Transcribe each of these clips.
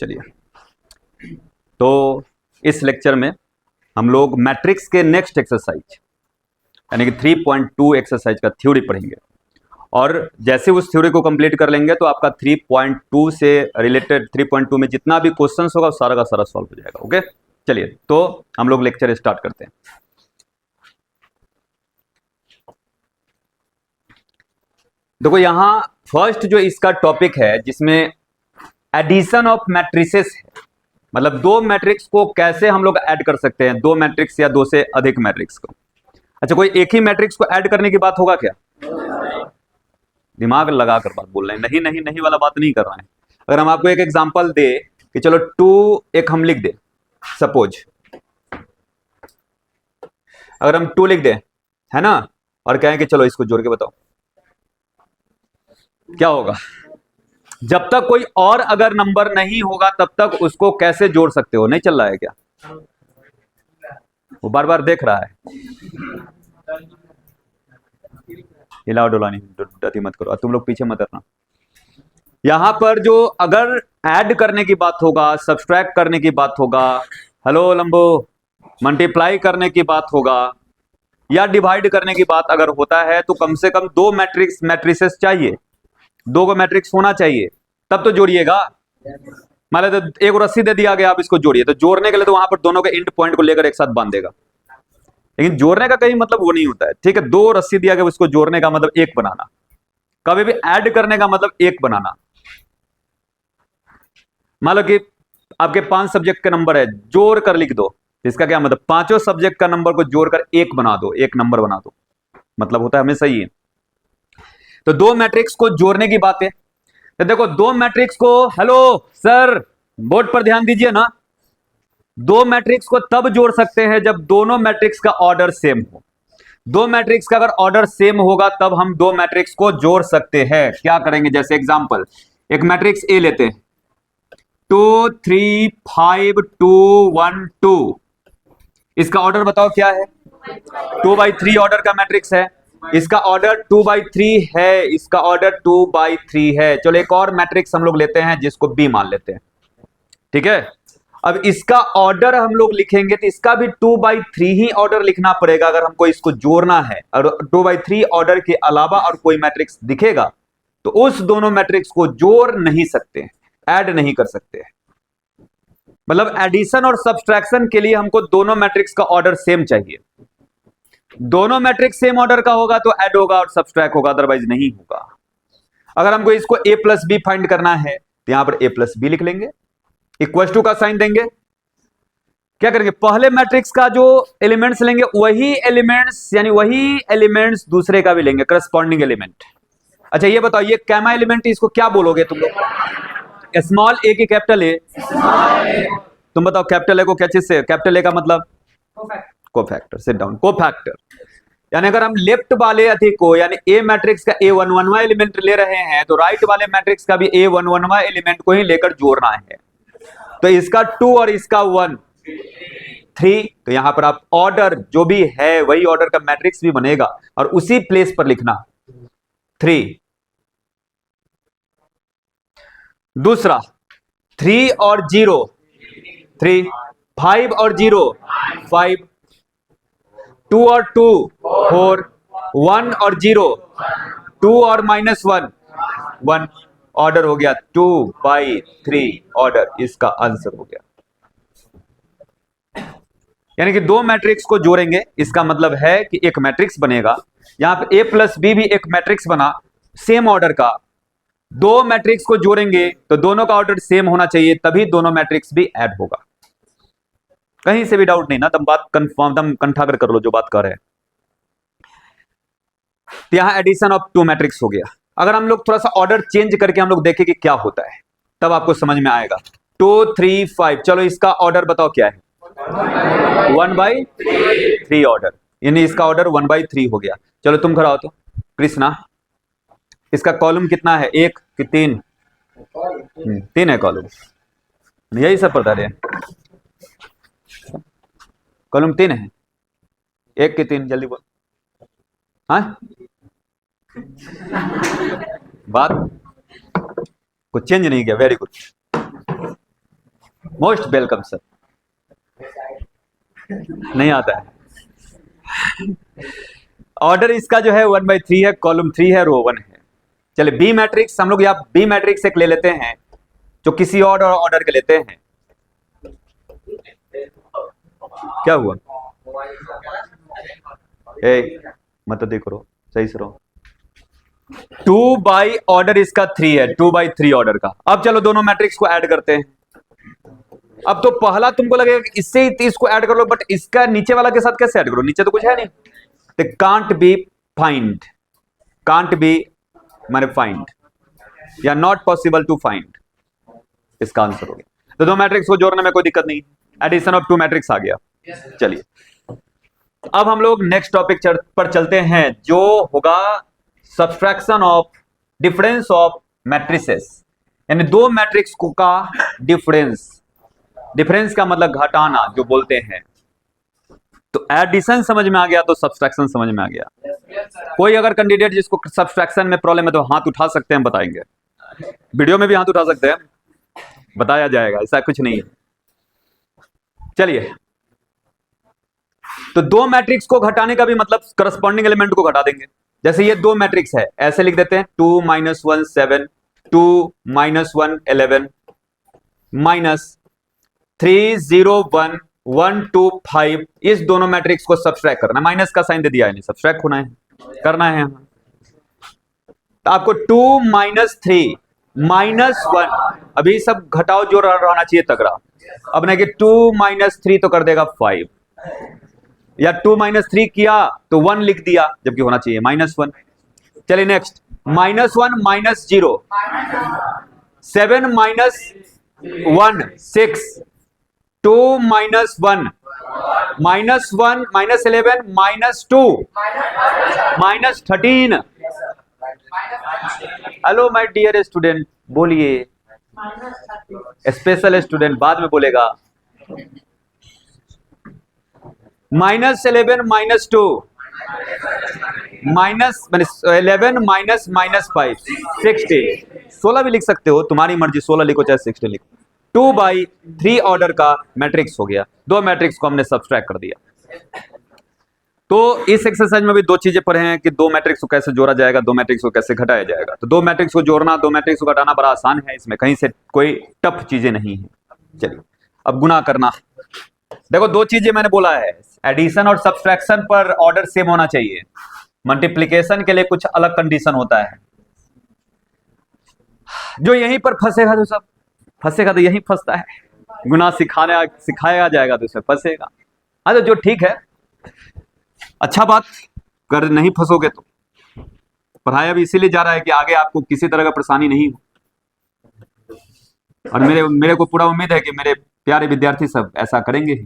चलिए, तो इस लेक्चर में हम लोग मैट्रिक्स के नेक्स्ट एक्सरसाइज यानी कि 3.2 एक्सरसाइज का थ्योरी पढ़ेंगे और जैसे उस थ्योरी को कंप्लीट कर लेंगे तो आपका 3.2 से रिलेटेड 3.2 में जितना भी क्वेश्चंस होगा सारा का सारा सॉल्व हो जाएगा। ओके, चलिए तो हम लोग लेक्चर स्टार्ट करते हैं। देखो यहां फर्स्ट जो इसका टॉपिक है जिसमें एडिशन ऑफ मैट्रिसेस है, मतलब दो मैट्रिक्स को कैसे हम लोग ऐड कर सकते हैं, दो मैट्रिक्स या दो से अधिक मैट्रिक्स को। अच्छा, कोई एक ही मैट्रिक्स को ऐड करने की बात होगा क्या? दिमाग लगाकर बात बोल रहे हैं, नहीं नहीं नहीं वाला बात नहीं कर रहे हैं। अगर हम आपको एक एग्जांपल दे कि चलो 2 एक हम लिख दे, सपोज अगर हम 2 लिख दे है ना, और कहें कि चलो इसको जोड़ के बताओ, क्या होगा? जब तक कोई और अगर नंबर नहीं होगा तब तक उसको कैसे जोड़ सकते हो? नहीं चल रहा है क्या? वो बार बार देख रहा है, हिलाओ डुलानी डटी मत करो, तुम लोग पीछे मत रहना। यहां पर जो अगर ऐड करने की बात होगा, सब्सट्रैक्ट करने की बात होगा, हेलो लंबो, मल्टीप्लाई करने की बात होगा या डिवाइड करने की बात अगर होता है तो कम से कम दो मैट्रिसेस चाहिए, दो को मैट्रिक्स होना चाहिए, तब तो जोड़िएगा। मान लो तो एक रस्सी दे दिया गया, आप इसको जोड़िए, तो जोड़ने के लिए तो वहां पर दोनों के एंड पॉइंट को लेकर एक साथ बांध देगा, लेकिन जोड़ने का कहीं मतलब वो नहीं होता है। ठीक है, दो रस्सी दिया गया, उसको जोड़ने का मतलब एक बनाना, कभी भी ऐड करने का मतलब एक बनाना। मान लो कि आपके 5 सब्जेक्ट का नंबर है, जोड़ कर लिख दो, इसका क्या मतलब? पांचों सब्जेक्ट का नंबर को जोड़कर एक बना दो, एक नंबर बना दो, मतलब होता है हमेशा ही। तो दो मैट्रिक्स को जोड़ने की बात है, तो देखो दो मैट्रिक्स को, हेलो सर बोर्ड पर ध्यान दीजिए ना, दो मैट्रिक्स को तब जोड़ सकते हैं जब दोनों मैट्रिक्स का ऑर्डर सेम हो। दो मैट्रिक्स का अगर ऑर्डर सेम होगा तब हम दो मैट्रिक्स को जोड़ सकते हैं। क्या करेंगे? जैसे एग्जांपल, एक मैट्रिक्स ए लेते हैं, 2 3 5 2 1 2, इसका ऑर्डर बताओ क्या है? 2/3 ऑर्डर का मैट्रिक्स है, इसका ऑर्डर 2/3 है, इसका ऑर्डर 2/3 है। चलो एक और मैट्रिक्स हम लोग लेते हैं जिसको बी मान लेते हैं, ठीक है। अब इसका ऑर्डर हम लोग लिखेंगे तो इसका भी 2/3 ही ऑर्डर लिखना पड़ेगा अगर हमको इसको जोड़ना है। और 2/3 ऑर्डर के अलावा और कोई मैट्रिक्स दिखेगा तो उस दोनों मैट्रिक्स को जोड़ नहीं सकते, ऐड नहीं कर सकते। मतलब एडिशन और सब्सट्रैक्शन के लिए हमको दोनों मैट्रिक्स का ऑर्डर सेम चाहिए। दोनों मैट्रिक्स सेम ऑर्डर का होगा तो ऐड होगा और सब्सट्रैक्ट होगा, अदरवाइज नहीं होगा। अगर हमको इसको a प्लस बी फाइंड करना है तो यहां पर a प्लस बी लिख लेंगे, इक्वल टू का साइन देंगे। क्या करेंगे? पहले मैट्रिक्स का जो एलिमेंट्स लेंगे वही एलिमेंट्स, यानी वही एलिमेंट्स दूसरे का भी लेंगे, करस्पॉन्डिंग एलिमेंट। अच्छा ये बताओ, ये कैमा एलिमेंट, इसको क्या बोलोगे तुम लोग? स्मॉल ए की कैपिटल ए? तुम बताओ कैपिटल ए को क्या चीज से? कैपिटल ए का मतलब कोफैक्टर। Sit down. कोफैक्टर यानी अगर हम लेफ्ट वाले अधिक को, यानी ए मैट्रिक्स का A11वां एलिमेंट ले रहे हैं तो राइट वाले मैट्रिक्स का भी A11वां एलिमेंट को ही लेकर जोड़ना है। तो इसका 2 और इसका 1 3, तो यहां पर आप ऑर्डर जो भी है वही ऑर्डर का मैट्रिक्स भी बनेगा और उसी प्लेस पर लिखना 3। दूसरा 3 और 0 3, 5 और 0 5, 2 और 2 4, 1 और 0 2 और -1 1, ऑर्डर हो गया 2/3 ऑर्डर, इसका आंसर हो गया। यानी कि दो मैट्रिक्स को जोड़ेंगे, इसका मतलब है कि एक मैट्रिक्स बनेगा। यहां पे a प्लस बी भी एक मैट्रिक्स बना सेम ऑर्डर का। दो मैट्रिक्स को जोड़ेंगे तो दोनों का ऑर्डर सेम होना चाहिए, तभी दोनों मैट्रिक्स भी ऐड होगा। कहीं से भी डाउट नहीं ना, तुम बात कंफर्म दम कंठा कर लो जो बात कर रहे हैं। तो यहां एडिशन ऑफ टू मैट्रिक्स हो गया। अगर हम लोग थोड़ा सा ऑर्डर चेंज करके हम लोग देखें कि क्या होता है, तब आपको समझ में आएगा। 2 3 5, चलो इसका ऑर्डर बताओ क्या है? 1/3 ऑर्डर, यानी इसका ऑर्डर 1/3 हो गया। चलो तुम खड़ा हो तो कृष्णा, इसका कॉलम कितना है? 1 कि 3? 3 है कॉलम, यही सब बता रहे हैं। कॉलम 3 है, 1 कि 3? जल्दी बोल। हाँ, बात कुछ चेंज नहीं किया, very good. Most welcome sir. नहीं आता है। ऑर्डर इसका जो है 1/3 है, कॉलम 3 है, रो 1 है। चलिए बी मैट्रिक्स, हम लोग यहाँ बी मैट्रिक्स एक ले लेते हैं जो किसी और ऑर्डर के लेते हैं। क्या हुआ? मत देखो करो, सही से रहो। 2 बाई ऑर्डर इसका 3 है, 2/3 ऑर्डर का। अब चलो दोनों मैट्रिक्स को ऐड करते हैं। अब तो पहला तुमको लगेगा कि इससे ही इसको ऐड कर लो, बट इसका नीचे वाला के साथ कैसे ऐड करो? नीचे तो कुछ है नहीं। तो can't be find, can't be माने फाइंड, या नॉट पॉसिबल टू फाइंड, इसका आंसर हो गया। तो दो मैट्रिक्स को जोड़ने में कोई दिक्कत नहीं, एडिशन ऑफ 2 मैट्रिक्स आ गया। चलिए अब हम लोग नेक्स्ट टॉपिक पर चलते हैं, जो होगा subtraction of difference of matrices, यानी दो मैट्रिक्स को का डिफरेंस। डिफरेंस का मतलब घटाना जो बोलते हैं। तो एडिशन समझ में आ गया तो सब्सट्रैक्शन समझ में आ गया। कोई अगर कैंडिडेट जिसको सब्सट्रैक्शन में प्रॉब्लम है तो हाथ उठा सकते हैं, बताएंगे। वीडियो में भी हाथ उठा सकते हैं, बताया जाएगा, ऐसा कुछ नहीं है। चलिए तो दो मैट्रिक्स को घटाने का भी मतलब करस्पॉन्डिंग एलिमेंट को घटा देंगे। जैसे ये दो मैट्रिक्स है, ऐसे लिख देते हैं 2 - 1 7, 2 - 1 11, -3 0 1 1 2 5। इस दोनों मैट्रिक्स को सब्सट्रैक्ट करना, माइनस का साइन दे दिया है, सब्सट्रैक्ट होना है, करना है। तो आपको 2 - 3 -1, अभी सब घटाओ जो रहना चाहिए तगड़ा। अब नहीं कि 2 - 3 तो कर देगा 5, या 2 - 3 किया तो 1 लिख दिया, जबकि होना चाहिए -1। चलिए next, -1 - 0, 7 - 1 6, 2 - 1 -1 -11 -2 -13। Hello my dear student, बोलिए। स्पेशल स्टूडेंट बाद में बोलेगा। -11 -2 -11 -5 16। 16 भी लिख सकते हो, तुम्हारी मर्जी, 16 लिखो चाहे 16 लिखो। 2/3 ऑर्डर का मैट्रिक्स हो गया। दो मैट्रिक्स को हमने सब्सट्रैक्ट कर दिया। तो इस एक्सरसाइज में भी दो चीजें पढ़े हैं कि दो मैट्रिक्स को कैसे जोड़ा जाएगा, दो मैट्रिक्स को कैसे घटाया जाएगा। तो दो मैट्रिक्स को जोड़ना, दो मैट्रिक्स को घटाना बड़ा आसान है, इसमें कहीं से कोई टफ चीजें नहीं है। चलिए अब गुना करना। देखो दो चीजें मैंने बोला है, एडिशन और सब्सट्रैक्शन पर ऑर्डर सेम होना चाहिए। मल्टीप्लिकेशन के लिए कुछ अलग कंडीशन होता है। जो यहीं पर फंसेगा तो सब फंसेगा, तो यहीं फंसता है। गुना सिखाया जाएगा तो उसमें फंसेगा। हाँ तो जो ठीक है, अच्छा बात कर, नहीं फंसोगे तो। पढ़ाया भी इसीलिए जा रहा है कि आगे आपको किसी तरह का परेशानी नहीं हो। और मेरे को पूरा उम्मीद है कि मेरे प्यारे विद्यार्थी सब ऐसा करेंगे ही।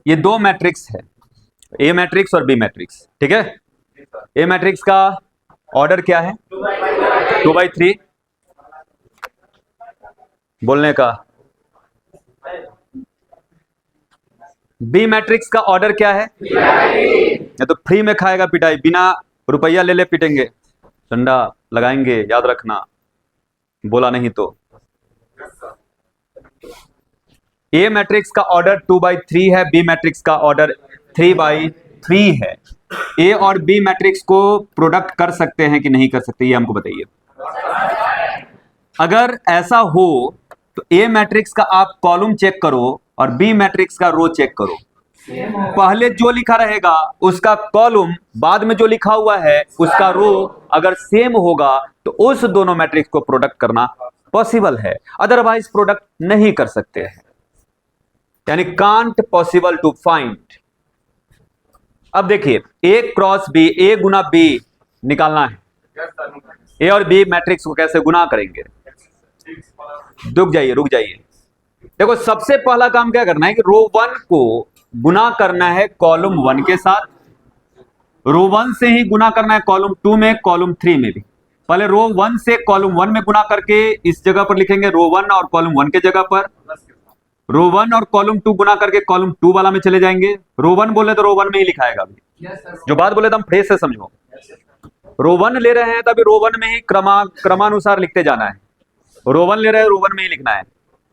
ये दो मैट्रिक्स है, ए मैट्रिक्स और बी मैट्रिक्स, ठीक है। ए मैट्रिक्स का ऑर्डर क्या है? 2/3 बोलने का। बी मैट्रिक्स का ऑर्डर क्या है? या तो फ्री में खाएगा पिटाई, बिना रुपया ले पिटेंगे, डंडा लगाएंगे, याद रखना, बोला नहीं तो। ए मैट्रिक्स का ऑर्डर 2/3 है, बी मैट्रिक्स का ऑर्डर 3/3 है। ए और बी मैट्रिक्स को प्रोडक्ट कर सकते हैं कि नहीं कर सकते, ये हमको बताइए। अगर ऐसा हो तो ए मैट्रिक्स का आप कॉलम चेक करो और बी मैट्रिक्स का रो चेक करो। पहले जो लिखा रहेगा उसका कॉलम, बाद में जो लिखा हुआ है उसका रो अगर सेम होगा तो उस दोनों मैट्रिक्स को प्रोडक्ट करना पॉसिबल है, अदरवाइज प्रोडक्ट नहीं कर सकते हैं, यानी कांट पॉसिबल टू फाइंड। अब देखिए ए क्रॉस बी, ए गुना बी निकालना है। ए और बी मैट्रिक्स को कैसे गुना करेंगे? रुक जाइए। देखो सबसे पहला काम क्या करना है कि रो 1 को गुना करना है कॉलम 1 के साथ, रो 1 से ही गुना करना है कॉलम 2 में, कॉलम 3 में भी। पहले रो 1 से कॉलम 1 में गुना करके इस जगह पर लिखेंगे रो 1 और कॉलम 1 के जगह पर, रो 1 और कॉलम 2 गुना करके कॉलम 2 वाला में चले जाएंगे। रो 1 बोले तो रो 1 में ही लिखाएगा अभी। जो बात बोले तो हम फ्रेश से समझो। रो 1 ले रहे हैं तभी रो 1 में ही क्रमानुसार लिखते जाना है। रो 1 ले रहे हैं, रो 1 में ही लिखना है।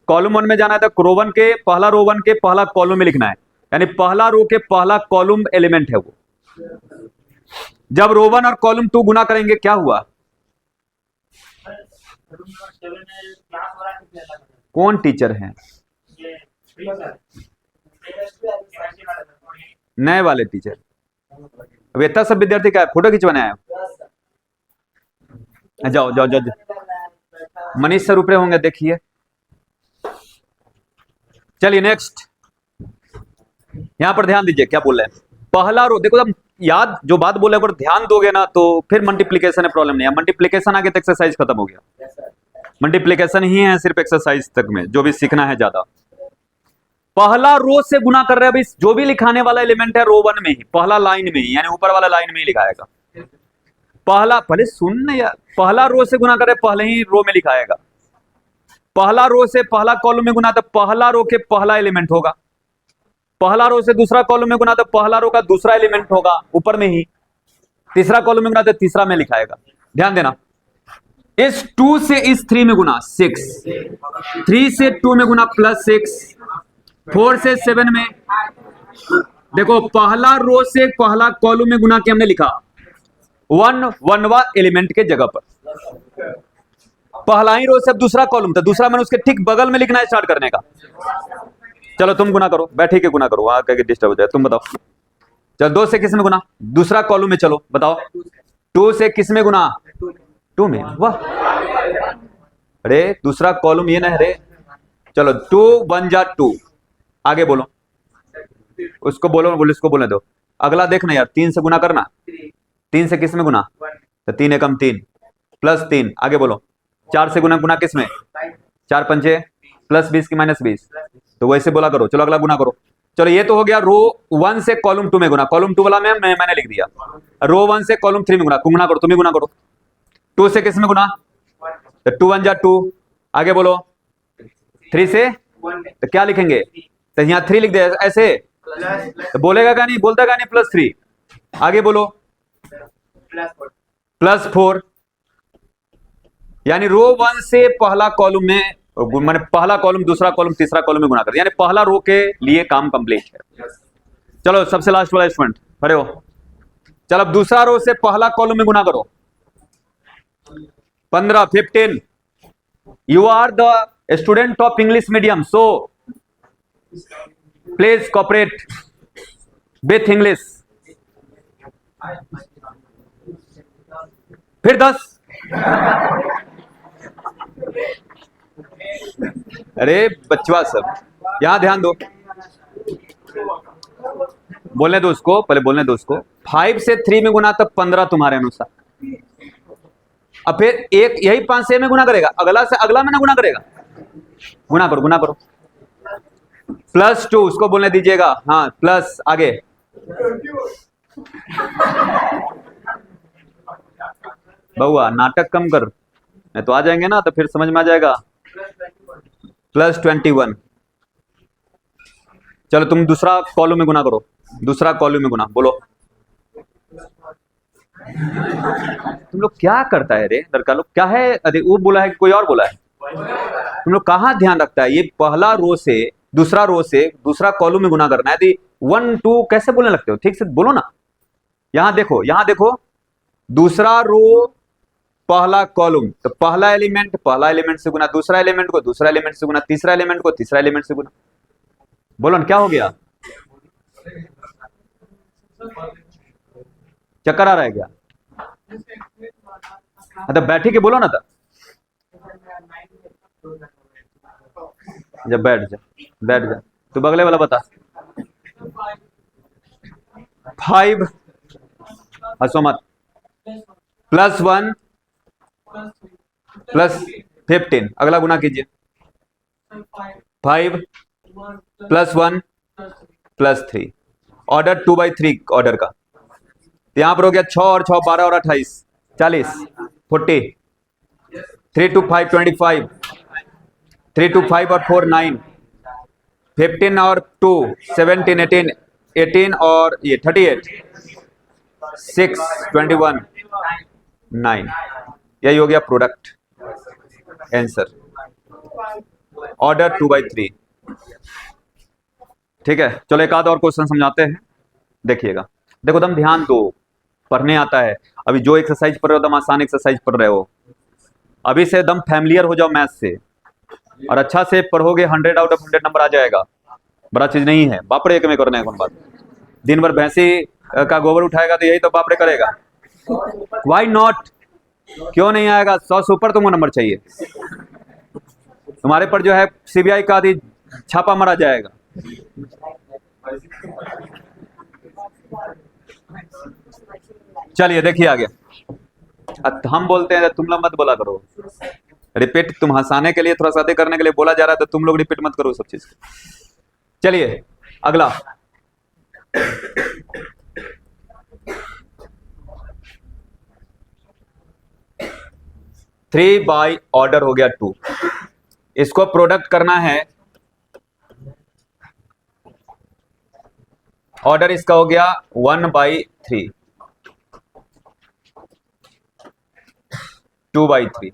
कॉलम 1 में जाना है तो रो 1 के पहला कॉलम में लिखना है, यानी पहला रो के पहला कॉलम एलिमेंट है वो। जब रो 1 और कॉलम 2 गुना करेंगे क्या हुआ? कौन टीचर है? नए वाले टीचर। अब इतना सब विद्यार्थी का फोटो खिंचवाने आए? जाओ जाओ जाओ, मनीष सर ऊपर होंगे, देखिए। चलिए नेक्स्ट, यहां पर ध्यान दीजिए क्या बोल रहे हैं। पहला रो, देखो जब याद जो बात बोले अगर ध्यान दोगे ना तो फिर मल्टीप्लीकेशन है, प्रॉब्लम नहीं है। मल्टीप्लीकेशन आगे तक एक्सरसाइज खत्म हो गया। मल्टीप्लीकेशन ही है सिर्फ एक्सरसाइज तक में, जो भी सीखना है ज्यादा। पहला रो से गुना कर रहे हैं, जो भी लिखाने वाला एलिमेंट है रो 1 में ही, पहला लाइन में ही, यानी ऊपर वाला लाइन में ही लिखाएगा। पहला, पहले सुन यार, पहला रो से गुना कर रहे पहले ही रो में लिखाएगा। पहला रो से पहला कॉलम में गुना तो पहला रो के पहला एलिमेंट होगा। पहला रो से दूसरा कॉलम में गुना तो पहला रो का दूसरा एलिमेंट होगा ऊपर में ही। तीसरा कॉलम में गुना तो तीसरा में लिखाएगा। ध्यान देना, इस 2 से इस 3 में गुना 6, 3 से 2 में गुना +6, 4 से 7 में। देखो पहला रो से पहला कॉलम में गुना के हमने लिखा 1वां एलिमेंट के जगह पर। पहला ही रो से दूसरा कॉलम था, दूसरा मैंने उसके ठीक बगल में लिखना है स्टार्ट करने का। चलो तुम गुना करो, बैठे के गुना करो, वहां करके डिस्टर्ब हो जाए। तुम बताओ, चलो 2 से किस में गुना? दूसरा कॉलम में, चलो बताओ। 2 से किस में गुना? 2 में। वाह, अरे दूसरा कॉलम ये ना है रे। चलो 2 1 जा 2, आगे बोलो, उसको बोलो, इसको बोलने दो। अगला देखना यार, 3 से गुना करना। 3 से किस में गुना? तो 3 एकम 3 +3, आगे बोलो। 4 से गुना किस में? 4 पंचे +20 की -20, तो वैसे बोला करो। चलो अगला गुना करो। चलो ये तो हो गया रो 1 से कॉलम 2 में गुना, कॉलम 2 वाला मैंने लिख दिया। रो 1 से कॉलम 3 में गुना करो, तुम ही गुना करो। 2 से किस में गुना? तो 2 1 जा 2, आगे बोलो। 3 से तो क्या लिखेंगे? तो यहाँ 3 लिख दे ऐसे, तो बोलेगा क्या नहीं? बोलता क्या नहीं? +3, आगे बोलो। +4, यानी रो 1 से पहला कॉलम में, मैंने पहला कॉलम दूसरा कॉलम तीसरा कॉलम में गुना कर दिया, यानी पहला रो के लिए काम कंप्लीट है। चलो सबसे लास्ट वाला स्टूडेंट खड़े हो। चलो अब दूसरा रो से पहला कॉलम में गुना करो। 15 15। You are the student of English medium, so please cooperate with English. फिर 10। अरे बचवा सब यहां ध्यान दो, बोलने दो उसको, पहले बोलने दो उसको। 5 से 3 में गुना तब 15 तुम्हारे अनुसार। अब फिर एक यही 5 से में गुना करेगा, अगला से अगला में ना गुना करेगा। गुना करो। +2 उसको बोलने दीजिएगा। हाँ प्लस, आगे। बउआ नाटक कम कर, नहीं तो आ जाएंगे ना तो फिर समझ में आ जाएगा। +21। चलो तुम दूसरा कॉलम में गुना करो, दूसरा कॉलम में गुना, बोलो। तुम लोग क्या करता है रे लड़का लोग, क्या है? अरे वो बोला है कि कोई और बोला है? तुम लोग कहाँ ध्यान रखता है? ये पहला रो से दूसरा कॉलम में गुना करना है। यदि 1 2 कैसे बोलने लगते हो? ठीक से बोलो ना। यहां देखो, दूसरा रो पहला कॉलम, तो पहला एलिमेंट से गुना, दूसरा एलिमेंट को दूसरा एलिमेंट से गुना, तीसरा एलिमेंट को तीसरा एलिमेंट से गुना। बोलो ना क्या हो गया? चक्कर आ रहा है क्या? तो बैठी के बोलो ना था। जब बैठ जा तो बगले वाला बता। 5 हंसो मत, +1 +15, अगला गुना कीजिए। 5 +1 +3, ऑर्डर 2/3 ऑर्डर का। तो यहां पर हो गया 6 और 6 12 और 28 40 40 3 2 5 25 3 2 5 और 4 9 15 और 2 17 18 18 और ये 38 6 21 9 यही हो गया प्रोडक्ट आंसर ऑर्डर 2/3। ठीक है, चलो एक आध और क्वेश्चन समझाते हैं, देखिएगा। देखो दम ध्यान दो, पढ़ने आता है। अभी जो एक्सरसाइज पढ़ रहे हो दम आसान एक्सरसाइज पढ़ रहे हो, अभी से दम फैमिलियर हो जाओ मैथ से और अच्छा से पढ़ोगे 100 आउट ऑफ 100 नंबर आ जाएगा। बड़ा चीज नहीं है बापड़े में करने कौन बात। दिन भर भैंसी का गोबर उठाएगा तो यही तो बापड़े करेगा। वाई नॉट, क्यों नहीं आएगा? 100 से ऊपर तुमको नंबर चाहिए। तुम्हारे पर जो है सीबीआई का आदि छापा मारा जाएगा। चलिए देखिए आगे। हम बोलते हैं तुम लोग मत बोला करो, रिपीट तुम हंसाने के लिए थोड़ा सा करने के लिए बोला जा रहा है तो तुम लोग रिपीट मत करो सब चीज। चलिए अगला, थ्री बाई ऑर्डर हो गया 2, इसको प्रोडक्ट करना है। ऑर्डर इसका हो गया 1/3 2/3।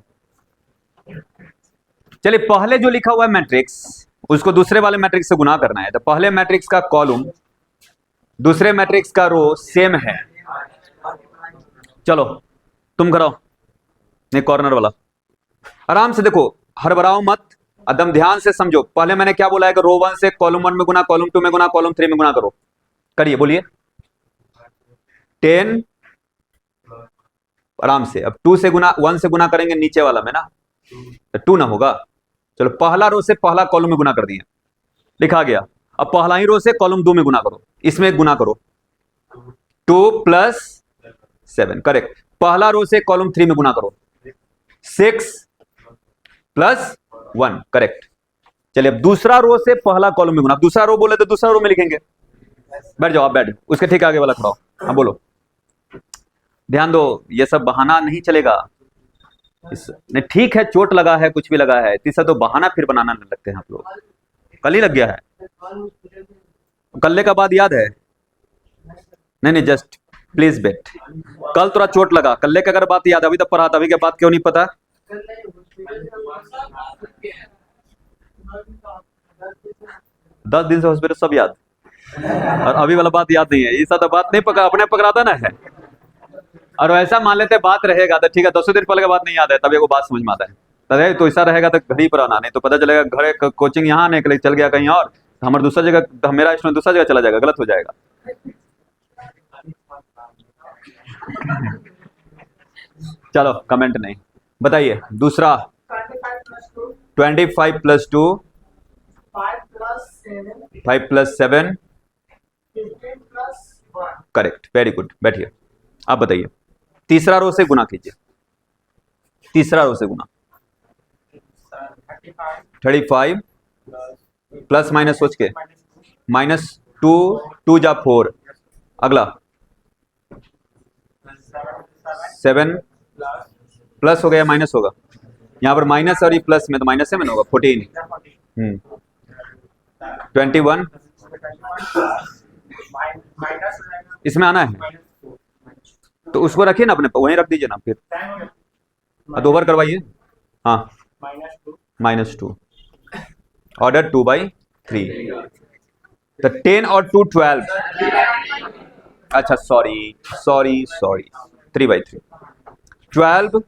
चलिए पहले जो लिखा हुआ है मैट्रिक्स उसको दूसरे वाले मैट्रिक्स से गुना करना है। तो पहले मैट्रिक्स का कॉलम दूसरे मैट्रिक्स का रो सेम है। चलो तुम कराओ, नहीं कॉर्नर वाला। आराम से देखो, हड़बड़ाओ मत, एकदम ध्यान से समझो। पहले मैंने क्या बोला है कि रो 1 से कॉलम 1 में गुना, कॉलम 2 में गुना, कॉलम 3 में गुना करो। करिए, बोलिए 10। आराम से अब 2 से गुना, 1 से गुना करेंगे नीचे वाला में ना, तो 2 ना होगा। चलो पहला रो से पहला कॉलम में गुना कर दिया, लिखा गया। अब पहला ही रो से कॉलम 2 में गुना करो, इसमें गुना करो 2 + 7 करेक्ट। पहला रो से कॉलम 3 में गुना करो 6 + 1 करेक्ट। चलिए अब दूसरा रो से पहला कॉलम में गुना। दूसरा रो बोले तो दूसरा रो में लिखेंगे। बैठ जाओ, आप बैठ जाओ, उसके ठीक आगे वाला खड़ा हो। हाँ बोलो, ध्यान दो, ये सब बहाना नहीं चलेगा। नहीं ठीक है, चोट लगा है, कुछ भी लगा है, तीसरा तो बहाना फिर बनाना नहीं लगते हैं आप लोग। कल ही लग गया है, कल्ले का बाद याद है? नहीं जस्ट प्लीज बेट। कल थोड़ा चोट लगा, कल्ले का अगर बात याद, अभी तक पढ़ा था, अभी के बात क्यों नहीं पता? 10 दिन से हॉस्पिटल सब याद, और अभी वाला बात याद नहीं है। ये सब बात नहीं पकड़ा, अपने पकड़ाता ना है। और ऐसा मान लेते बात रहेगा तो ठीक है, 10 दिन पहले का बात नहीं याद है, तब एगो बात समझ में आता है। तो ऐसा रहेगा तो घर ही पर आना, नहीं तो पता चलेगा घर कोचिंग यहाँ आने के लिए चल गया कहीं और, हमारे दूसरा जगह, मेरा स्टूडेंट दूसरा जगह चला जाएगा, गलत हो जाएगा। चलो कमेंट नहीं, बताइए दूसरा। 25 + 2 5 + 7 करेक्ट, वेरी गुड। बैठिए, आप बताइए। तीसरा रो से गुना कीजिए, तीसरा रो से गुना 35 प्लस माइनस सोच के -2 2 जा 4। अगला 7 प्लस हो गया, माइनस होगा यहाँ पर, माइनस और ये प्लस में तो माइनस से में होगा 14। 21 इसमें आना है तो उसको रखिए ना, अपने वहीं रख दीजिए ना, फिर तो ओवर करवाइए। हाँ -2 ऑर्डर 2/3। तो 10 और 2 12। अच्छा सॉरी 3/3। 12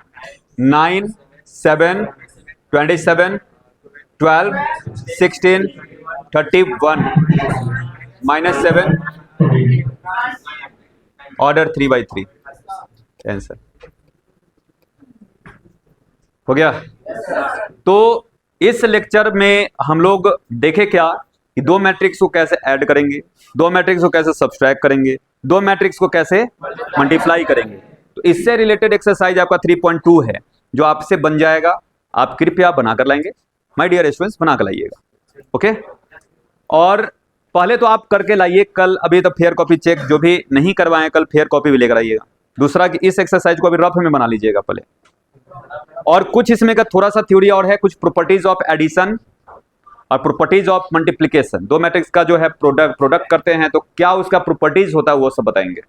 9 7 27 12 16 31 -7 ऑर्डर 3/3 आंसर हो गया। तो इस लेक्चर में हम लोग देखे क्या कि दो मैट्रिक्स को कैसे ऐड करेंगे, दो मैट्रिक्स को कैसे सब्सट्रैक्ट करेंगे, दो मैट्रिक्स को कैसे मल्टीप्लाई करेंगे। तो इससे रिलेटेड एक्सरसाइज आपका 3.2 है जो आपसे बन जाएगा। आप कृपया बनाकर लाएंगे, माय डियर स्टूडेंट्स, बनाकर लाइएगा। ओके, और पहले तो आप करके लाइए कल, अभी तो फेयर कॉपी चेक जो भी नहीं करवाएं कल फेयर कॉपी भी लेकर आइएगा। दूसरा कि इस एक्सरसाइज को अभी रफ में बना लीजिएगा पहले। और कुछ इसमें का थोड़ा सा थ्योरी और है, कुछ प्रॉपर्टीज ऑफ एडिशन और प्रॉपर्टीज ऑफ मल्टीप्लिकेशन। दो मैट्रिक्स का जो है प्रोडक्ट करते हैं तो क्या उसका प्रॉपर्टीज होता है वो सब बताएंगे।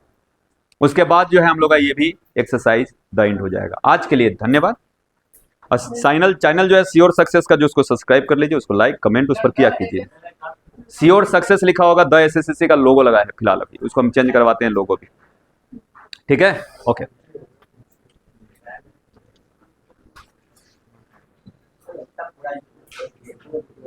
उसके बाद जो है हम लोग का ये भी एक्सरसाइज द एंड हो जाएगा। आज के लिए धन्यवाद। और चैनल जो है श्योर सक्सेस का, जो उसको सब्सक्राइब कर लीजिए, उसको लाइक कमेंट उस पर किया कीजिए। श्योर सक्सेस लिखा होगा, द एसएससी का लोगो लगा है फिलहाल, अभी उसको हम चेंज करवाते हैं लोगो भी। ठीक है, ओके।